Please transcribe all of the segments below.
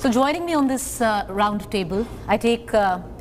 So joining me on this round table, I take,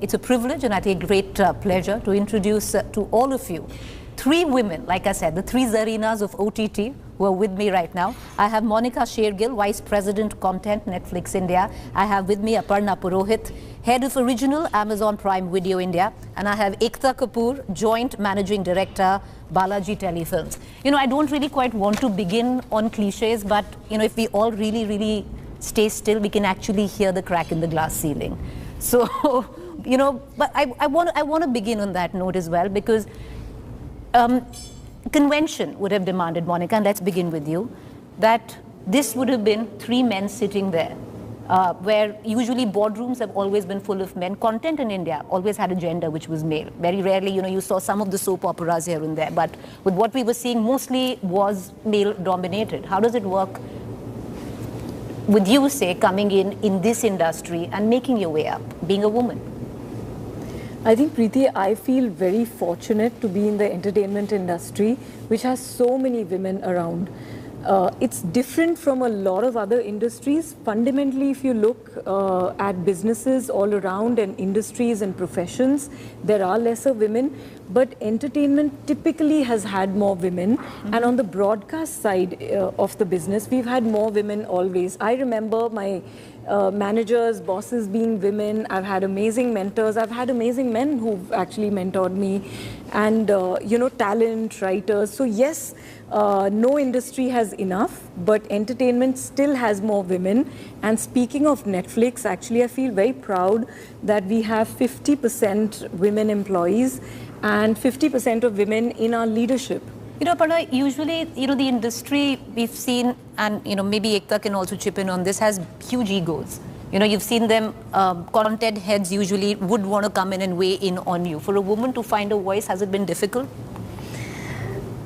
it's a privilege and I take great pleasure to introduce to all of you three women, like I said, the three Zarinas of OTT who are with me right now. I have Monika Shergill, Vice President Content, Netflix India. I have with me Aparna Purohit, Head of Original, Amazon Prime Video India. And I have Ekta Kapoor, Joint Managing Director, Balaji Telefilms. You know, I don't really quite want to begin on cliches, but, you know, if we all really stay still, we can actually hear the crack in the glass ceiling. So, you know, but I want to begin on that note as well, because convention would have demanded, Monika, and let's begin with you, that this would have been three men sitting there, where usually boardrooms have always been full of men. Content in India always had a gender which was male. Very rarely, you know, you saw some of the soap operas here and there, but with what we were seeing mostly was male dominated. How does it work with you, say, coming in this industry and making your way up, being a woman? I think, Preeti, I feel very fortunate to be in the entertainment industry, which has so many women around. It's different from a lot of other industries. Fundamentally, if you look at businesses all around and industries and professions, there are lesser women, but entertainment typically has had more women. And on the broadcast side of the business, we've had more women always. I remember my managers, bosses being women. I've had amazing mentors. I've had amazing men who've actually mentored me, and you know, talent, writers. So yes, no industry has enough, but entertainment still has more women. And speaking of Netflix, actually I feel very proud that we have 50% women employees and 50% of women in our leadership. You know, Aparna, usually, you know, the industry we've seen, and, you know, maybe Ekta can also chip in on this, has huge egos. You know, you've seen them, content heads usually would want to come in and weigh in on you. For a woman to find a voice, has it been difficult?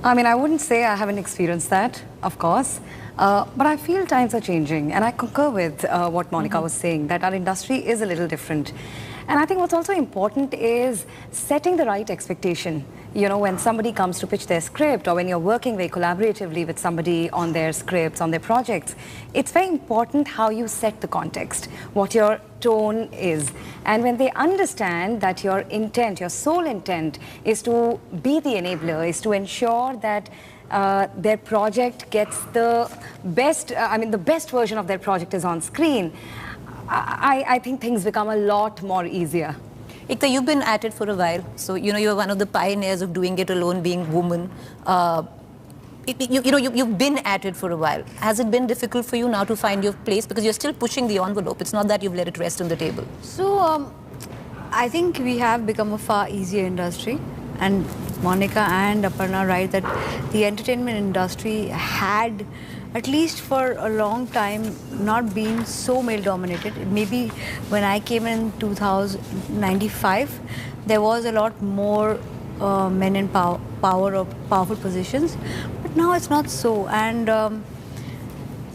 I mean, I wouldn't say I haven't experienced that, of course. But I feel times are changing. And I concur with what Monika was saying, that our industry is a little different. And I think what's also important is setting the right expectation. You know, when somebody comes to pitch their script, or when you're working very collaboratively with somebody on their scripts, on their projects, it's very important how you set the context, what your tone is. And when they understand that your intent, your sole intent, is to be the enabler, is to ensure that their project gets the best, the best version of their project is on screen, I think things become a lot more easier. Ekta, you've been at it for a while, so you know you're one of the pioneers of doing it alone, being woman. You've been at it for a while. Has it been difficult for you now to find your place, because you're still pushing the envelope? It's not that you've let it rest on the table. So I think we have become a far easier industry, and Monika and Aparna are right that the entertainment industry had, at least for a long time, not been so male dominated. Maybe when I came in 1995, there was a lot more men in powerful positions, but now it's not so. And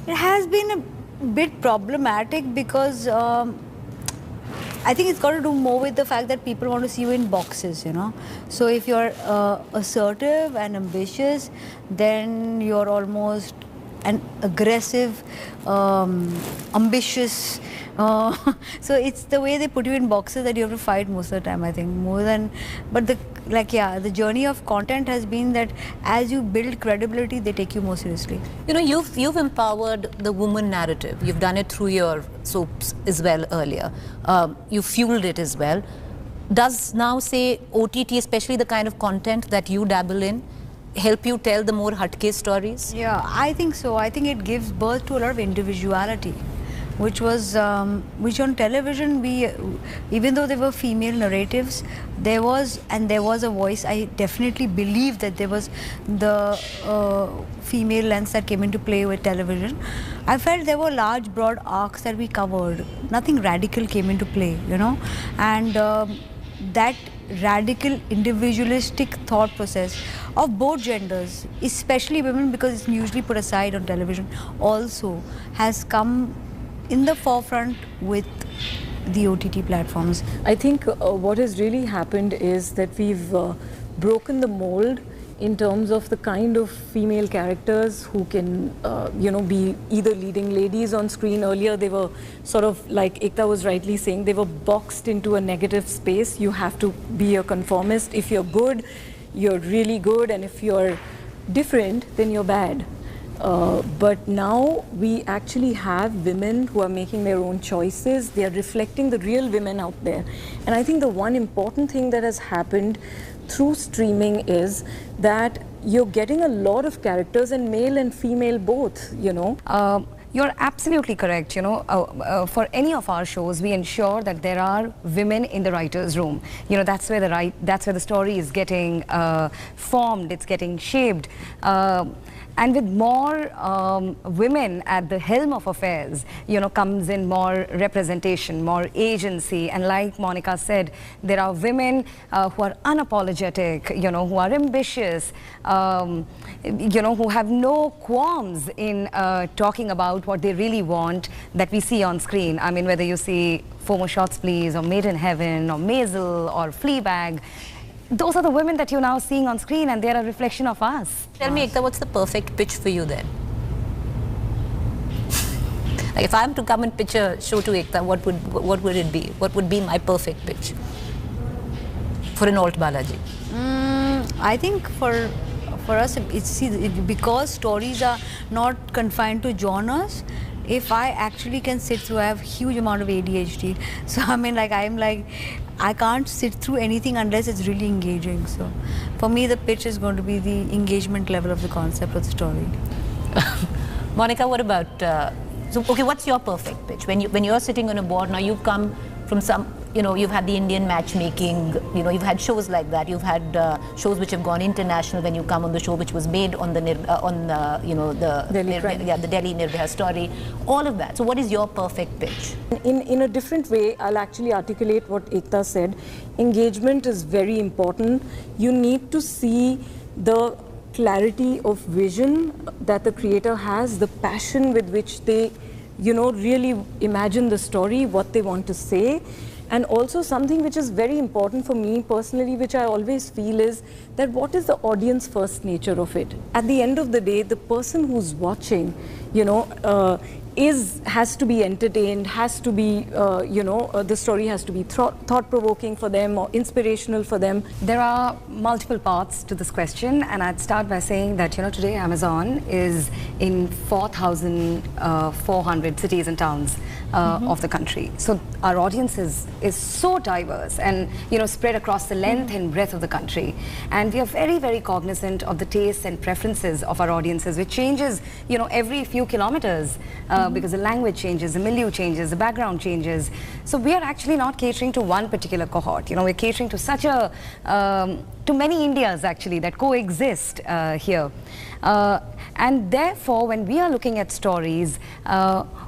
it has been a bit problematic, because I think it's got to do more with the fact that people want to see you in boxes, you know. So if you're assertive and ambitious, then you're almost an aggressive, ambitious. So it's the way they put you in boxes that you have to fight most of the time, I think, more than. But the journey of content has been that as you build credibility, they take you more seriously. You know, you've empowered the woman narrative. You've done it through your soaps as well earlier. You fueled it as well. Does now, say, OTT, especially the kind of content that you dabble in, help you tell the more hatke stories? Yeah, I think so. I think it gives birth to a lot of individuality, which was, which on television, even though there were female narratives, there was a voice. I definitely believe that there was the female lens that came into play with television. I felt there were large, broad arcs that we covered. Nothing radical came into play, you know, and that radical individualistic thought process of both genders, especially women, because it's usually put aside on television, also has come in the forefront with the OTT platforms. I think what has really happened is that we've broken the mold in terms of the kind of female characters who can, be either leading ladies on screen. Earlier, they were sort of, like Ekta was rightly saying, they were boxed into a negative space. You have to be a conformist. If you're good, you're really good, and if you're different, then you're bad. But now we actually have women who are making their own choices. They are reflecting the real women out there. And I think the one important thing that has happened through streaming is that you're getting a lot of characters, and male and female both, You're absolutely correct. For any of our shows, we ensure that there are women in the writer's room. That's where the story is getting formed, it's getting shaped. And with more women at the helm of affairs, comes in more representation, more agency. And like Monika said, there are women who are unapologetic, who are ambitious, who have no qualms in talking about what they really want, that we see on screen. I mean, whether you see 4 More Shots Please, or Made in Heaven, or Maisel, or Fleabag, those are the women that you're now seeing on screen, and they're a reflection of us. Tell me, Ekta, what's the perfect pitch for you then? Like, if I'm to come and pitch a show to Ekta, what would it be? What would be my perfect pitch for an alt Balaji? I think for us, because stories are not confined to genres. If I actually can sit through, I have huge amount of ADHD. So I can't sit through anything unless it's really engaging. So for me, the pitch is going to be the engagement level of the concept of the story. Monika, what about, what's your perfect pitch? When you're sitting on a board, now you've come from you've had the Indian matchmaking, you've had shows like that. You've had shows which have gone international when you come on the show, which was made on the Delhi Nirbhaya story, all of that. So what is your perfect pitch? In a different way, I'll actually articulate what Ekta said. Engagement is very important. You need to see the clarity of vision that the creator has, the passion with which they really imagine the story, what they want to say. And also something which is very important for me personally, which I always feel, is that what is the audience first nature of it? At the end of the day, the person who's watching, has to be entertained, has to be, the story has to be thought-provoking for them or inspirational for them. There are multiple parts to this question, and I'd start by saying that, today Amazon is in 4,400 cities and towns of the country. So our audience is so diverse and, spread across the length and breadth of the country. And we are very, very cognizant of the tastes and preferences of our audiences, which changes, every few kilometers. Because the language changes, the milieu changes, the background changes. So we are actually not catering to one particular cohort. We're catering to such to many Indias actually that coexist here. And therefore, when we are looking at stories,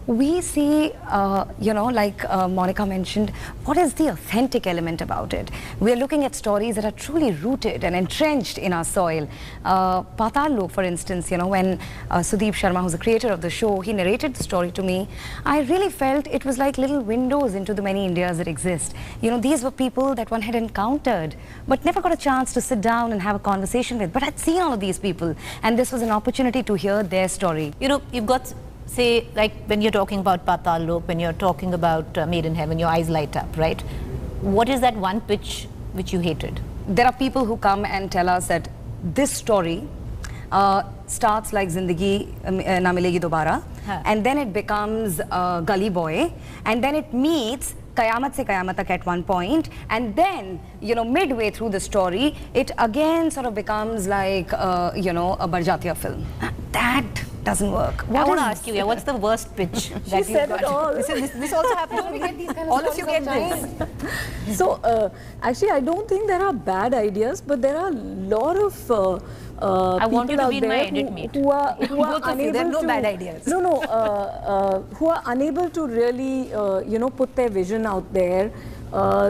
we see, like Monika mentioned, what is the authentic element about it? We are looking at stories that are truly rooted and entrenched in our soil. Patal Lok, for instance, when Sudeep Sharma, who's the creator of the show, he narrated the story to me, I really felt it was like little windows into the many Indias that exist. These were people that one had encountered, but never got a chance to sit down and have a conversation with. But I'd seen all of these people, and this was an opportunity to hear their story. You've got, say, like when you're talking about Patal Lok, when you're talking about Made in Heaven, your eyes light up, right? What is that one pitch which you hated? There are people who come and tell us that this story starts like Zindagi Na Milegi Dobara, and then it becomes Gully Boy, and then it meets Qayamat Se Qayamat Tak at one point, and then, midway through the story, it again sort of becomes like, a Barjatiya film. That doesn't work. I want to ask you, what's the worst pitch that She said got? it all. This also happens. We get these kind of all of you get this. So, actually, I don't think there are bad ideas, but there are a lot of I want you people to be out in my there edit meet. who are Both of you, unable there are no to, bad ideas. who are unable to really, put their vision out there.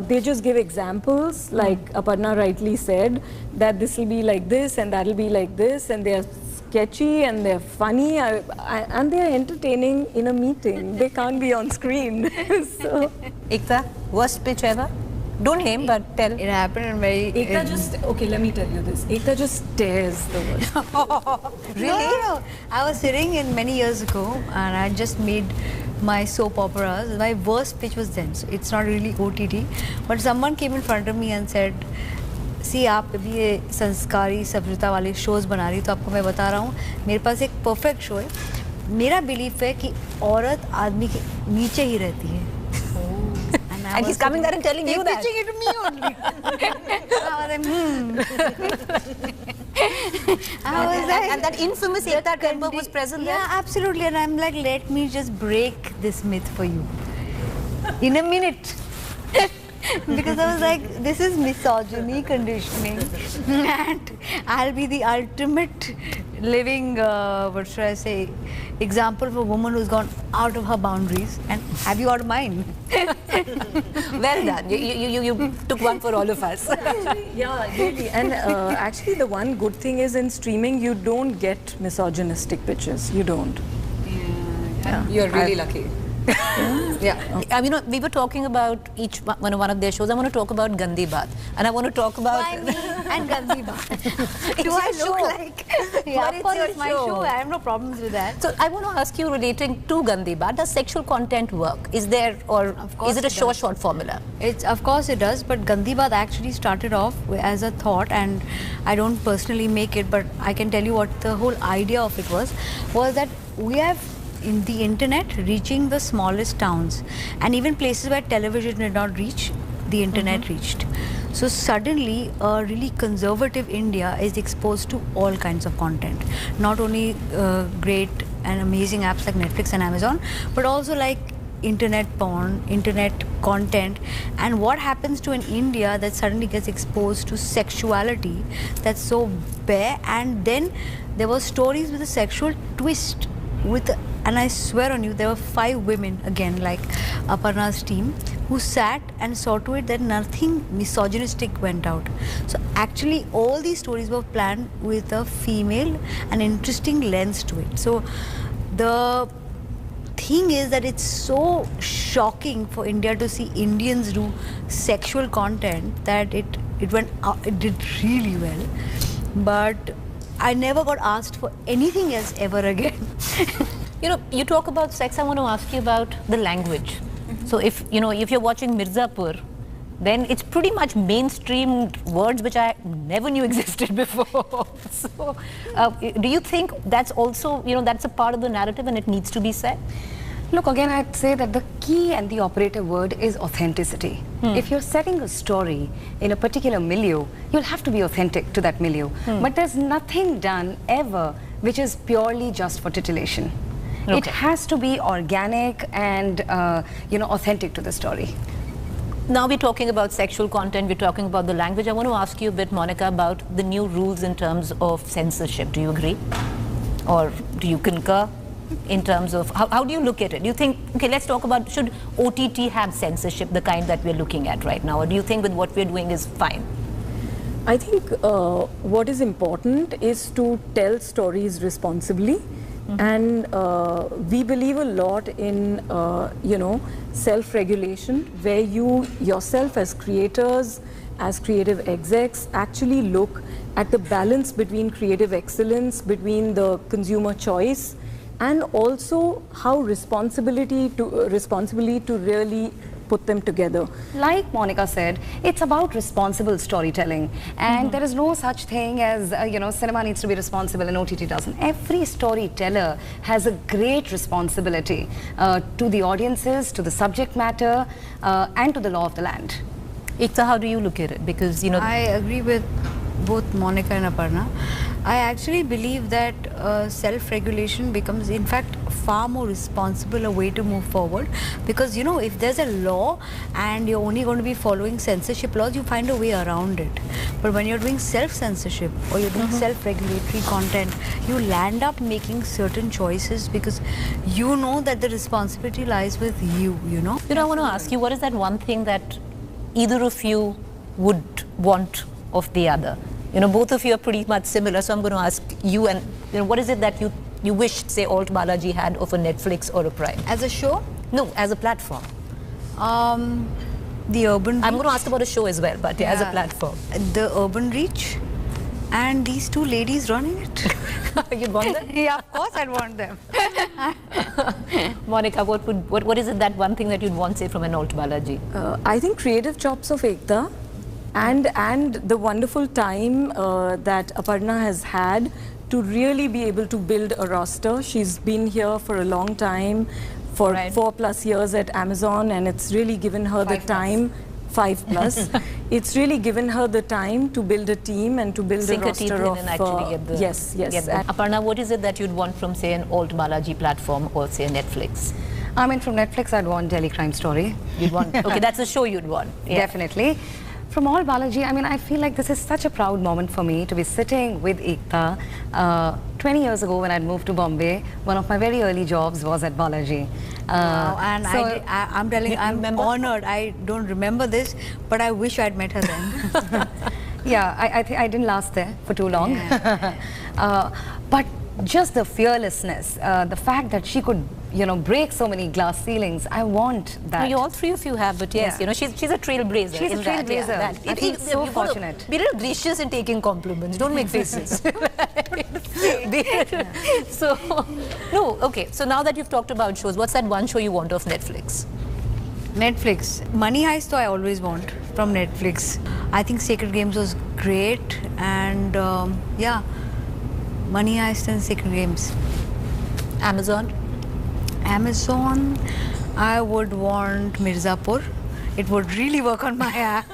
They just give examples, like Aparna rightly said, that this will be like this and that will be like this, and they're sketchy and they're funny and they're entertaining in a meeting. They can't be on screen. So. Ekta, worst pitch ever? Don't name, but tell. It happened in very... Ekta just, okay, let me tell you this. Ekta just stares the world. Really? No. I was sitting in many years ago and I just made my soap operas. My worst pitch was then, so it's not really OTT. But someone came in front of me and said, see, आप अभी ये संस्कारी सभ्यता वाले shows बना रही, तो आपको मैं बता रहा हूँ, मेरे पास एक perfect show है. मेरा belief है कि औरत आदमी के नीचे ही रहती है. And he's coming there and telling you that. Pitching it to me only. I was like, And that infamous Ekta Kapoor was present there? Yeah, absolutely. And I'm like, let me just break this myth for you. In a minute. Because I was like, this is misogyny conditioning. And I'll be the ultimate living, what should I say, example of a woman who's gone out of her boundaries and have you out of mine. Well done. You took one for all of us. Yeah, really. And actually the one good thing is in streaming, you don't get misogynistic pitches. You don't. Yeah. You're really lucky. Yeah. You know, we were talking about one of their shows. I want to talk about Gandhi Baat. And I want to talk about... Why me and Gandhi Baat? Do I your look show. like... Yeah, But of course, it's it's my your show. show. I have no problems with that. So I want to ask you, relating to Gandhi Baat, does sexual content work? Is there, or Of course is it a it does. short formula? It's, of course it does, but Gandhi Baat actually started off as a thought, and I don't personally make it, but I can tell you what the whole idea of it was that we have in the internet reaching the smallest towns, and even places where television did not reach, the internet reached. So suddenly a really conservative India is exposed to all kinds of content, not only great and amazing apps like Netflix and Amazon, but also like internet porn, internet content. And what happens to an India that suddenly gets exposed to sexuality that's so bare? And then there were stories with a sexual twist and I swear on you, there were 5 women, again like Aparna's team, who sat and saw to it that nothing misogynistic went out. So actually all these stories were planned with a female and interesting lens to it. So the thing is that it's so shocking for India to see Indians do sexual content that it went out, it did really well. But I never got asked for anything else ever again. You know, you talk about sex, I want to ask you about the language. So if you're watching Mirzapur, then it's pretty much mainstreamed words which I never knew existed before. So do you think that's also, that's a part of the narrative and it needs to be said? Look, again, I'd say that the key and the operative word is authenticity. If you're setting a story in a particular milieu, you'll have to be authentic to that milieu. But there's nothing done ever which is purely just for titillation. Okay. It has to be organic and, authentic to the story. Now we're talking about sexual content, we're talking about the language. I want to ask you a bit, Monika, about the new rules in terms of censorship. Do you agree? Or do you concur? In terms of, how do you look at it? Do you think, okay, let's talk about, should OTT have censorship, the kind that we're looking at right now? Or do you think with what we're doing is fine? I think what is important is to tell stories responsibly. And we believe a lot in, self-regulation, where you yourself as creators, as creative execs, actually look at the balance between creative excellence, between the consumer choice, and also how responsibly to really put them together. Like Monika said, it's about responsible storytelling, and there is no such thing as, cinema needs to be responsible and OTT doesn't. Every storyteller has a great responsibility to the audiences, to the subject matter, and to the law of the land. Ekta, how do you look at it? Because, I agree with both Monika and Aparna. I actually believe that self-regulation becomes, in fact, far more responsible a way to move forward, because if there's a law and you're only going to be following censorship laws, you find a way around it. But when you're doing self-censorship or you're doing self-regulatory content, you land up making certain choices because you know that the responsibility lies with you, I want to ask you, what is that one thing that either of you would want of the other? Both of you are pretty much similar, so I'm going to ask you, and what is it that you wish, say, Alt Balaji had of a Netflix or a Prime? As a show? No, as a platform. The urban I'm going to ask about a show as well, but yeah, as a platform. The urban reach and these two ladies running it. You'd want them? Yeah, of course I'd want them. Monika, what is it, that one thing that you'd want, say, from an Alt Balaji? I think creative chops of Ekta and the wonderful time that Aparna has had to really be able to build a roster. She's been here for a long time, for 4+ years at Amazon, and it's really given her the time. 5+. It's really given her the time to build a team and to build a roster of... and actually get the... Yes. Aparna, what is it that you'd want from, say, an Alt Balaji platform or, say, Netflix? I mean, from Netflix, I'd want Delhi Crime Story. You'd want... Okay, that's a show you'd want. Yeah. Definitely. From Alt Balaji, I mean, I feel like this is such a proud moment for me to be sitting with Ekta. 20 years ago, when I'd moved to Bombay, one of my very early jobs was at Balaji. Wow, and so I'm telling you, I'm honored. I don't remember this, but I wish I'd met her then. Yeah, I didn't last there for too long. Yeah. But just the fearlessness, the fact that she could, you know, break so many glass ceilings, I want that. No, all three of you have, but yes, you know, she's a trailblazer. She's a trailblazer. I feel so fortunate. Be a little gracious in taking compliments. Don't make faces. So, no, okay. So now that you've talked about shows, what's that one show you want off Netflix? Netflix. Money Heist, though, I always want from Netflix. I think Sacred Games was great, and yeah, Money Heist and Sacred Games. Amazon? Amazon, I would want Mirzapur. It would really work on my app.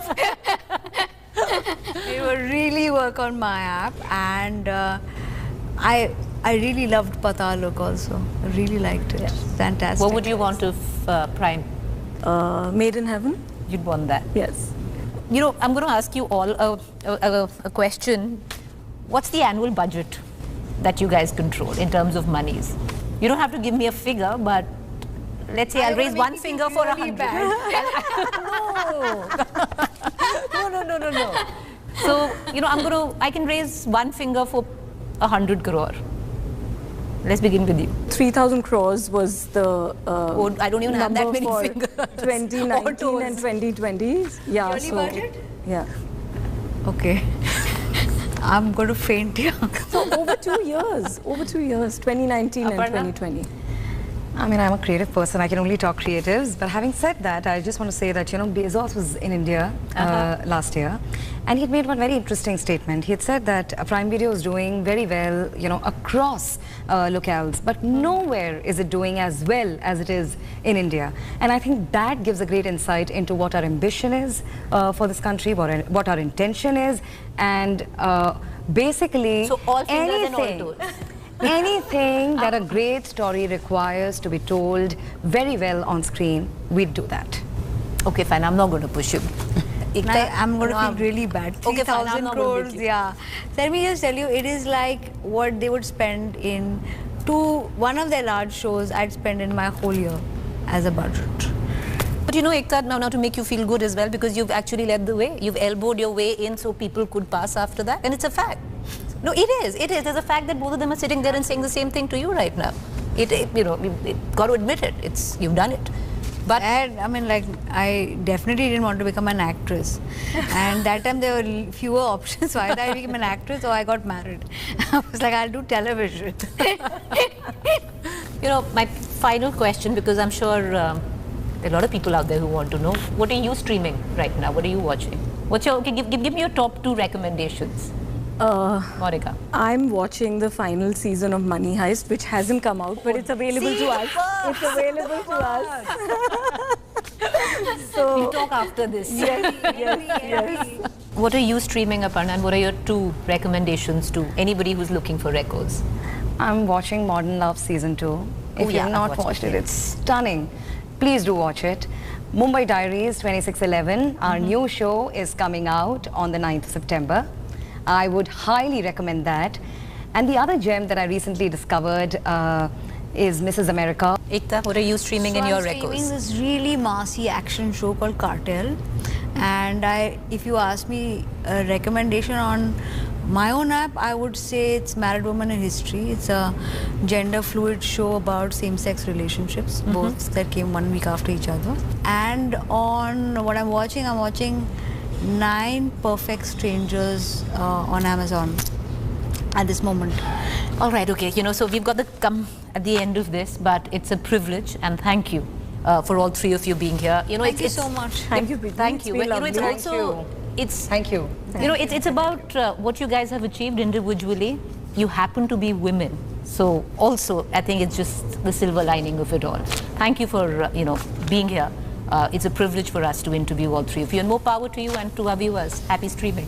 It would really work on my app, and I really loved Patalok also. I really liked it. Yes. Fantastic. What would you want of Prime? Made in Heaven. You'd want that? Yes. You know, I'm going to ask you all a question. What's the annual budget that you guys control in terms of monies? You don't have to give me a figure, but let's say I'll raise one finger for 100. No. So, you know, I can raise one finger for 100 crore. Let's begin with you. 3,000 crores was the I don't even have that many for fingers. 2019 and 2020. Yeah, Yearly budget? Yeah. Okay. I'm going to faint here. So over 2 years, 2019 and 2020. I mean, I'm a creative person. I can only talk creatives. But having said that, I just want to say that, you know, Bezos was in India last year. And he had made one very interesting statement. He had said that Prime Video is doing very well, you know, across locales. But nowhere is it doing as well as it is in India. And I think that gives a great insight into what our ambition is for this country, what our intention is. And basically, so all fingers and all toes. Anything that a great story requires to be told very well on screen, we'd do that. Okay, fine. I'm not going to push you. I'm going to feel really bad. 3,000 crores, yeah. So let me just tell you, it is like what they would spend in one of their large shows I'd spend in my whole year as a budget. But you know, Ekta, now to make you feel good as well, because you've actually led the way. You've elbowed your way in so people could pass after that. And it's a fact. No, it is. There's a fact that both of them are sitting there and saying the same thing to you right now. You know, we've got to admit it. You've done it. But I mean, like, I definitely didn't want to become an actress. And that time there were fewer options. So either I became an actress or I got married. I was like, I'll do television. You know, my final question, because I'm sure there are a lot of people out there who want to know, what are you streaming right now? What are you watching? Give me your top 2 recommendations. Monika. I'm watching the final season of Money Heist, which hasn't come out, but it's available to us. It's available to us. So we'll talk after this. Yes. What are you streaming, Aparna, and what are your 2 recommendations to anybody who's looking for records? I'm watching Modern Love Season 2. If you've not watched it, it's stunning. Please do watch it. Mumbai Diaries 2611, our new show is coming out on the 9th of September. I would highly recommend that. And the other gem that I recently discovered is Mrs. America. Ekta, what are you streaming in your records? I'm streaming this really massy action show called Cartel. And if you ask me a recommendation on My own app, I would say it's Married Woman in History. It's a gender fluid show about same-sex relationships, both that came 1 week after each other. And on what I'm watching 9 Perfect Strangers on Amazon at this moment. All right, okay. So we've got to come at the end of this, but it's a privilege, and thank you for all 3 of you being here. Thank you so much. Thank you, Preeti. Thank you. It's been It's lovely. also Thank you. it's about what you guys have achieved individually. You happen to be women, so also I think it's just the silver lining of it all. Thank you for being here. It's a privilege for us to interview all 3 of you, and more power to you and to our viewers. Happy streaming.